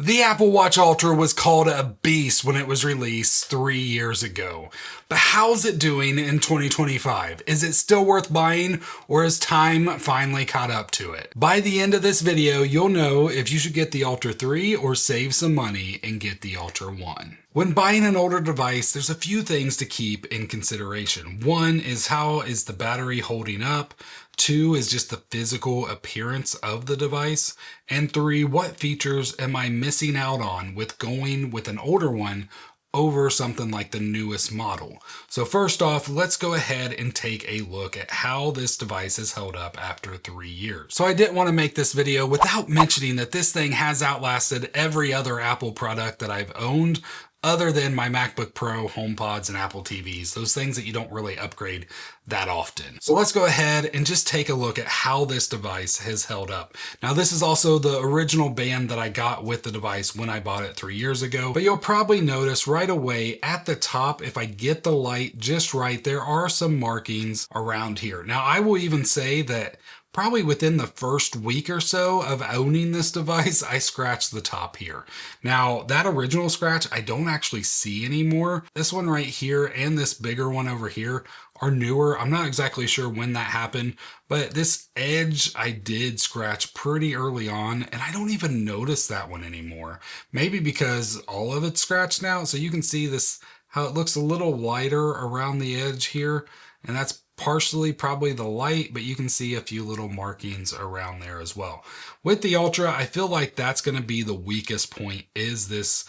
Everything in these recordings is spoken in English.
The Apple Watch Ultra was called a beast when it was released 3 years ago. But how's it doing in 2025? Is it still worth buying, or has time finally caught up to it? By the end of this video, you'll know if you should get the Ultra 3 or save some money and get the Ultra 1. When buying an older device, there's a few things to keep in consideration. One is, how is the battery holding up? 2 is just the physical appearance of the device. And 3, what features am I missing out on with going with an older one over something like the newest model? So first off, let's go ahead and take a look at how this device has held up after 3 years. So I didn't want to make this video without mentioning that this thing has outlasted every other Apple product that I've owned, other than my MacBook Pro, HomePods, and Apple TVs, those things that you don't really upgrade that often. So let's go ahead and just take a look at how this device has held up. Now, this is also the original band that I got with the device when I bought it 3 years ago, but you'll probably notice right away at the top, if I get the light just right, there are some markings around here. Now, I will even say that probably within the first week or so of owning this device, I scratched the top here. Now, that original scratch, I don't actually see anymore. This one right here and this bigger one over here are newer. I'm not exactly sure when that happened, but this edge I did scratch pretty early on, and I don't even notice that one anymore. Maybe because all of it's scratched now. So you can see this, how it looks a little lighter around the edge here, and that's partially probably the light, but you can see a few little markings around there as well. With the Ultra, I feel like that's going to be the weakest point, is this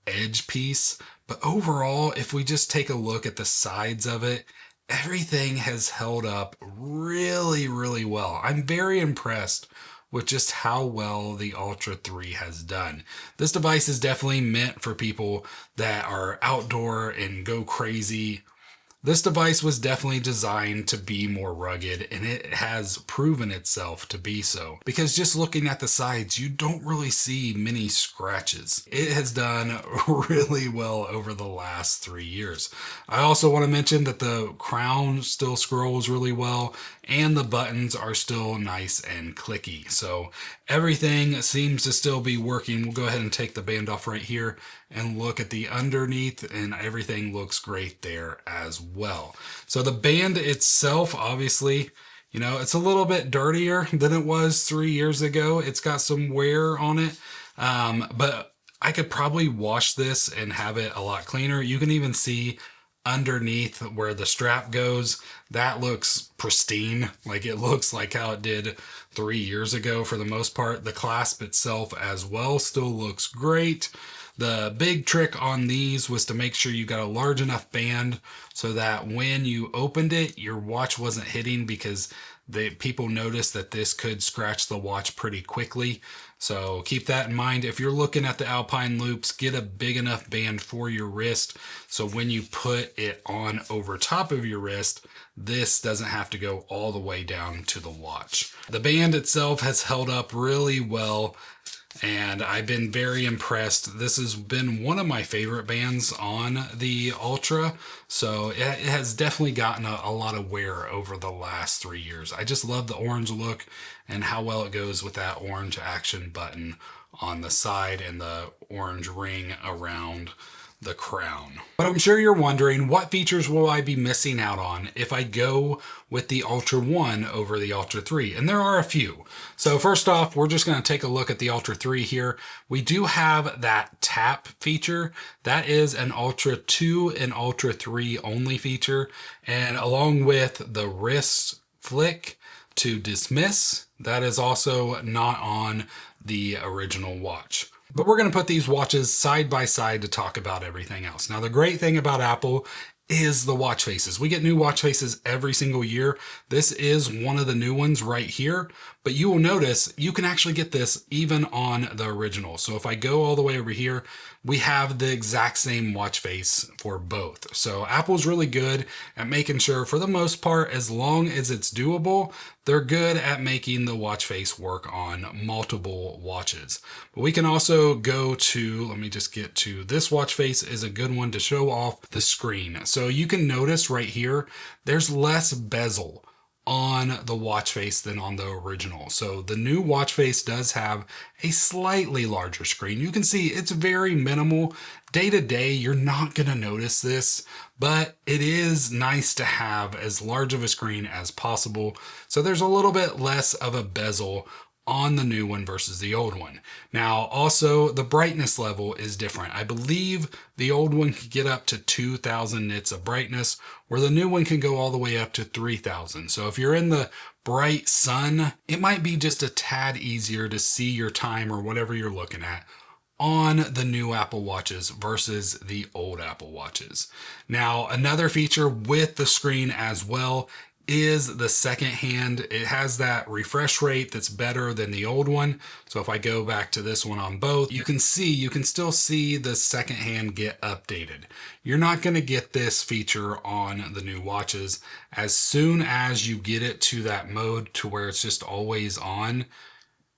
edge piece. But overall, if we just take a look at the sides of it, everything has held up really, really well. I'm very impressed with just how well the Ultra 3 has done. This device is definitely meant for people that are outdoor and go crazy. This device was definitely designed to be more rugged, and it has proven itself to be so. Because just looking at the sides, you don't really see many scratches. It has done really well over the last 3 years. I also want to mention that the crown still scrolls really well, and the buttons are still nice and clicky. So everything seems to still be working. We'll go ahead and take the band off right here and look at the underneath, and everything looks great there as well. So the band itself, obviously, you know, it's a little bit dirtier than it was 3 years ago. It's got some wear on it, but I could probably wash this and have it a lot cleaner. You can even see underneath where the strap goes, that looks pristine. Like, it looks like how it did 3 years ago for the most part. The clasp itself as well still looks great. The big trick on these was to make sure you got a large enough band so that when you opened it, your watch wasn't hitting, because people noticed that this could scratch the watch pretty quickly. So keep that in mind. If you're looking at the Alpine Loops, get a big enough band for your wrist, so when you put it on over top of your wrist, this doesn't have to go all the way down to the watch. The band itself has held up really well, and I've been very impressed. This has been one of my favorite bands on the Ultra, so it has definitely gotten a lot of wear over the last 3 years. I just love the orange look and how well it goes with that orange action button on the side and the orange ring around the crown. But I'm sure you're wondering, what features will I be missing out on if I go with the Ultra 1 over the Ultra 3? And there are a few. So first off, we're just going to take a look at the Ultra 3 here. We do have that tap feature. That is an Ultra 2 and Ultra 3 only feature. And along with the wrist flick to dismiss, that is also not on the original watch. But we're going to put these watches side by side to talk about everything else. Now, the great thing about Apple is the watch faces. We get new watch faces every single year. This is one of the new ones right here, but you will notice you can actually get this even on the original. So if I go all the way over here, we have the exact same watch face for both. So Apple's really good at making sure, for the most part, as long as it's doable, they're good at making the watch face work on multiple watches. But we can also go to, let me just get to, this watch face is a good one to show off the screen. So you can notice right here, there's less bezel on the watch face than on the original. So the new watch face does have a slightly larger screen. You can see it's very minimal. Day to day, you're not going to notice this, but it is nice to have as large of a screen as possible. So there's a little bit less of a bezel on the new one versus the old one. Now, also the brightness level is different. I believe the old one could get up to 2000 nits of brightness, where the new one can go all the way up to 3000. So if you're in the bright sun, it might be just a tad easier to see your time or whatever you're looking at on the new Apple Watches versus the old Apple Watches. Now, another feature with the screen as well is the second hand. It has that refresh rate that's better than the old one. So if I go back to this one on both, you can still see the second hand get updated. You're not going to get this feature on the new watches. As soon as you get it to that mode to where it's just always on,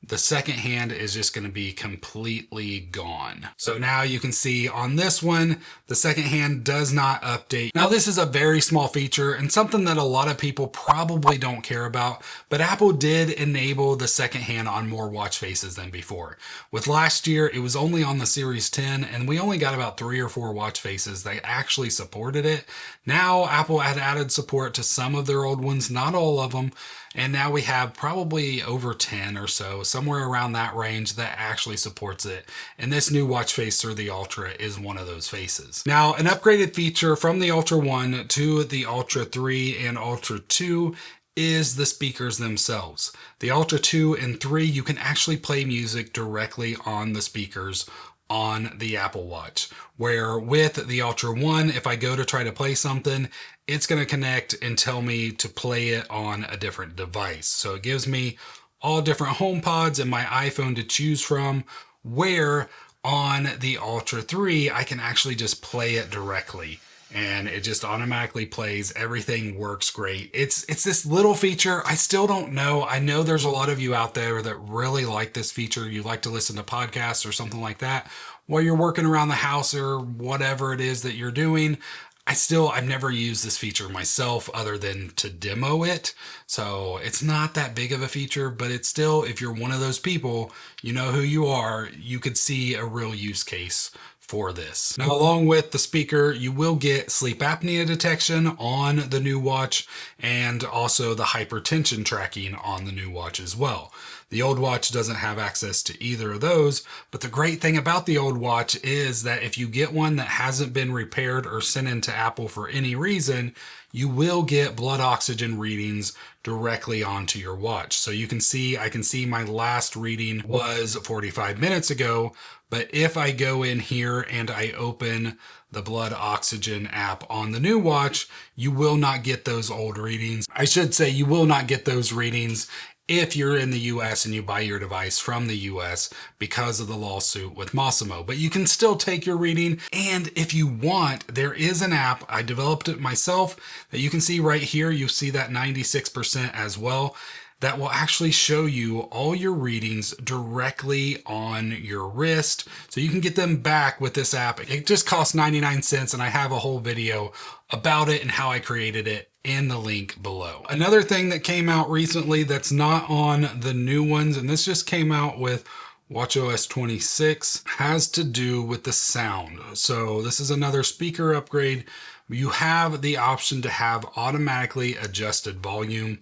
the second hand is just going to be completely gone. So now you can see on this one, the second hand does not update. Now this is a very small feature and something that a lot of people probably don't care about, but Apple did enable the second hand on more watch faces than before. With last year, it was only on the Series 10 and we only got about 3 or 4 watch faces that actually supported it. Now Apple had added support to some of their old ones, not all of them. And now we have probably over 10 or so, somewhere around that range that actually supports it. And this new watch face through the Ultra is one of those faces. Now, an upgraded feature from the Ultra 1 to the Ultra 3 and Ultra 2 is the speakers themselves. The Ultra 2 and 3, you can actually play music directly on the speakers on the Apple Watch, where with the Ultra 1, if I go to try to play something, it's going to connect and tell me to play it on a different device. So it gives me all different HomePods and my iPhone to choose from, where on the Ultra 3, I can actually just play it directly. And it just automatically plays. Everything works great. It's this little feature. I still don't know. I know there's a lot of you out there that really like this feature. You like to listen to podcasts or something like that while you're working around the house or whatever it is that you're doing. I've never used this feature myself other than to demo it. So it's not that big of a feature, but it's still, if you're one of those people, you know who you are, you could see a real use case for this. Now, along with the speaker, you will get sleep apnea detection on the new watch and also the hypertension tracking on the new watch as well. The old watch doesn't have access to either of those, but the great thing about the old watch is that if you get one that hasn't been repaired or sent into Apple for any reason, you will get blood oxygen readings directly onto your watch. So you can see, I can see my last reading was 45 minutes ago, but if I go in here and I open the blood oxygen app on the new watch, you will not get those old readings. I should say you will not get those readings if you're in the US and you buy your device from the US because of the lawsuit with Massimo. But you can still take your reading, and if you want, there is an app, I developed it myself, that you can see right here. You see that 96% as well. That will actually show you all your readings directly on your wrist. So you can get them back with this app. It just costs 99 cents, and I have a whole video about it and how I created it in the link below. Another thing that came out recently that's not on the new ones, and this just came out with watchOS 26, has to do with the sound. So this is another speaker upgrade. You have the option to have automatically adjusted volume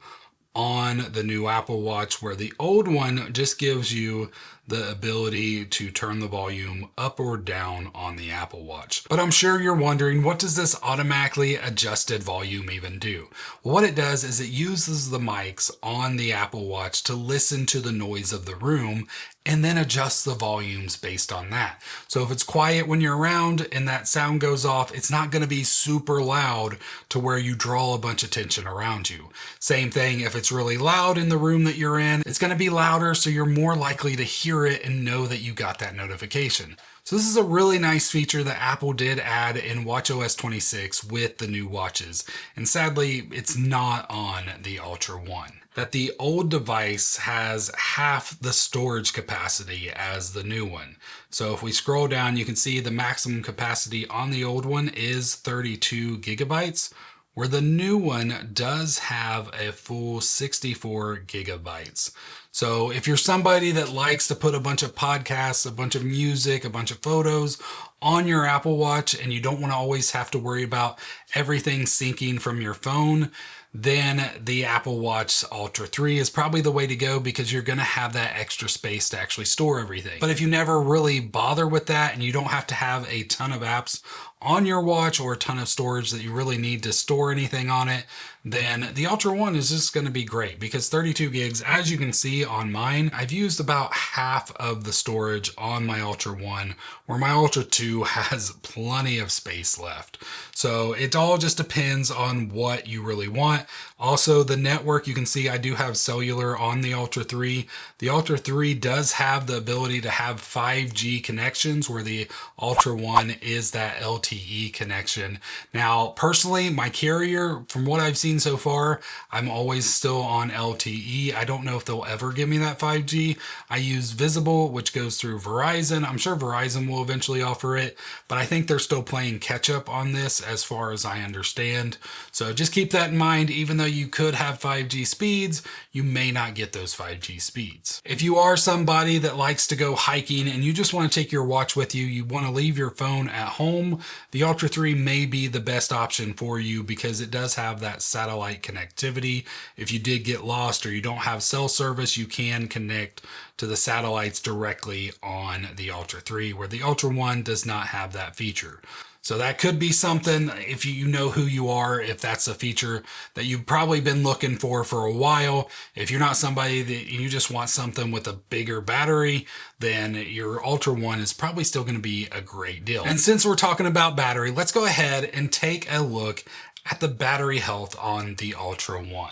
on the new Apple Watch, where the old one just gives you the ability to turn the volume up or down on the Apple Watch. But I'm sure you're wondering, what does this automatically adjusted volume even do? Well, what it does is it uses the mics on the Apple Watch to listen to the noise of the room and then adjust the volumes based on that. So if it's quiet when you're around and that sound goes off, it's not going to be super loud to where you draw a bunch of attention around you. Same thing if it's really loud in the room that you're in, it's going to be louder, so you're more likely to hear it and know that you got that notification. So this is a really nice feature that Apple did add in watchOS 26 with the new watches. And sadly, it's not on the Ultra 1. That the old device has half the storage capacity as the new one. So if we scroll down, you can see the maximum capacity on the old one is 32 gigabytes, where the new one does have a full 64 gigabytes. So if you're somebody that likes to put a bunch of podcasts, a bunch of music, a bunch of photos on your Apple Watch, and you don't want to always have to worry about everything syncing from your phone, then the Apple Watch Ultra 3 is probably the way to go, because you're going to have that extra space to actually store everything. But if you never really bother with that and you don't have to have a ton of apps on your watch or a ton of storage that you really need to store anything on it, then the Ultra 1 is just going to be great, because 32 gigs, as you can see on mine, I've used about half of the storage on my Ultra 1, where my Ultra 2 has plenty of space left. So it all just depends on what you really want. Also, the network, you can see I do have cellular on the Ultra 3. The Ultra 3 does have the ability to have 5G connections, where the Ultra 1 is that LTE connection. Now, personally, my carrier, from what I've seen so far, I'm always still on LTE. I don't know if they'll ever give me that 5G. I use Visible, which goes through Verizon. I'm sure Verizon will eventually offer it, but I think they're still playing catch up on this as far as I understand. So just keep that in mind. Even though you could have 5G speeds, you may not get those 5G speeds. If you are somebody that likes to go hiking and you just want to take your watch with you, you want to leave your phone at home, the Ultra 3 may be the best option for you, because it does have that satellite connectivity. If you did get lost or you don't have cell service, you can connect to the satellites directly on the Ultra 3, where the Ultra 1 does not have that feature. So that could be something, if you know who you are, if that's a feature that you've probably been looking for a while. If you're not somebody that you just want something with a bigger battery, then your Ultra 1 is probably still going to be a great deal. And since we're talking about battery, let's go ahead and take a look at the battery health on the Ultra 1.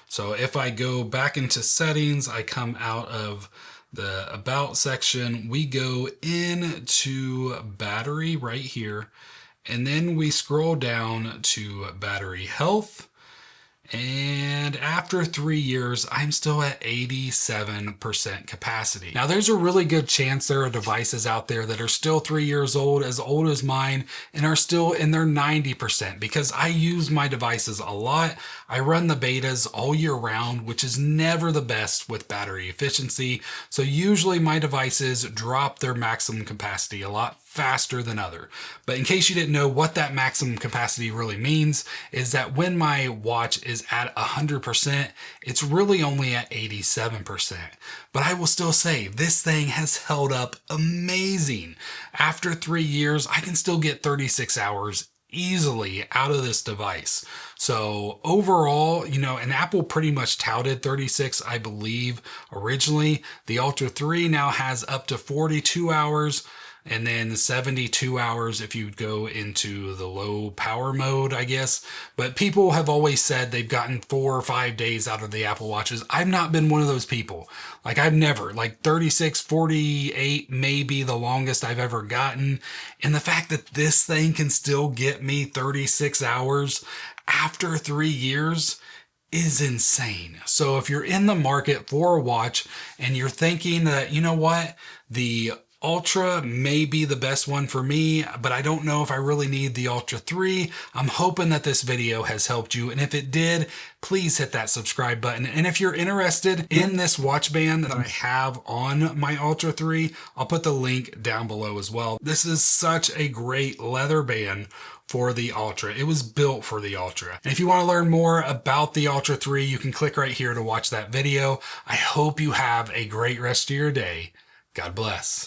So if I go back into settings, I come out of the About section, we go into battery right here, and then we scroll down to battery health. And after 3 years, I'm still at 87% capacity. Now, there's a really good chance there are devices out there that are still 3 years old as mine, and are still in their 90%, because I use my devices a lot. I run the betas all year round, which is never the best with battery efficiency. So usually my devices drop their maximum capacity a lot faster than other. But in case you didn't know, what that maximum capacity really means is that when my watch is at 100%, it's really only at 87%. But I will still say this thing has held up amazing. After 3 years, I can still get 36 hours easily out of this device. So overall, and Apple pretty much touted 36, I believe, originally. The Ultra 3 now has up to 42 hours. And then 72 hours if you go into the low power mode, I guess. But people have always said they've gotten 4 or 5 days out of the Apple Watches. I've not been one of those people. I've never, 36, 48 may be the longest I've ever gotten. And the fact that this thing can still get me 36 hours after 3 years is insane. So if you're in the market for a watch and you're thinking that, you know what, the Ultra may be the best one for me, but I don't know if I really need the Ultra 3. I'm hoping that this video has helped you. And if it did, please hit that subscribe button. And if you're interested in this watch band that I have on my Ultra 3, I'll put the link down below as well. This is such a great leather band for the Ultra. It was built for the Ultra. And if you want to learn more about the Ultra 3, you can click right here to watch that video. I hope you have a great rest of your day. God bless.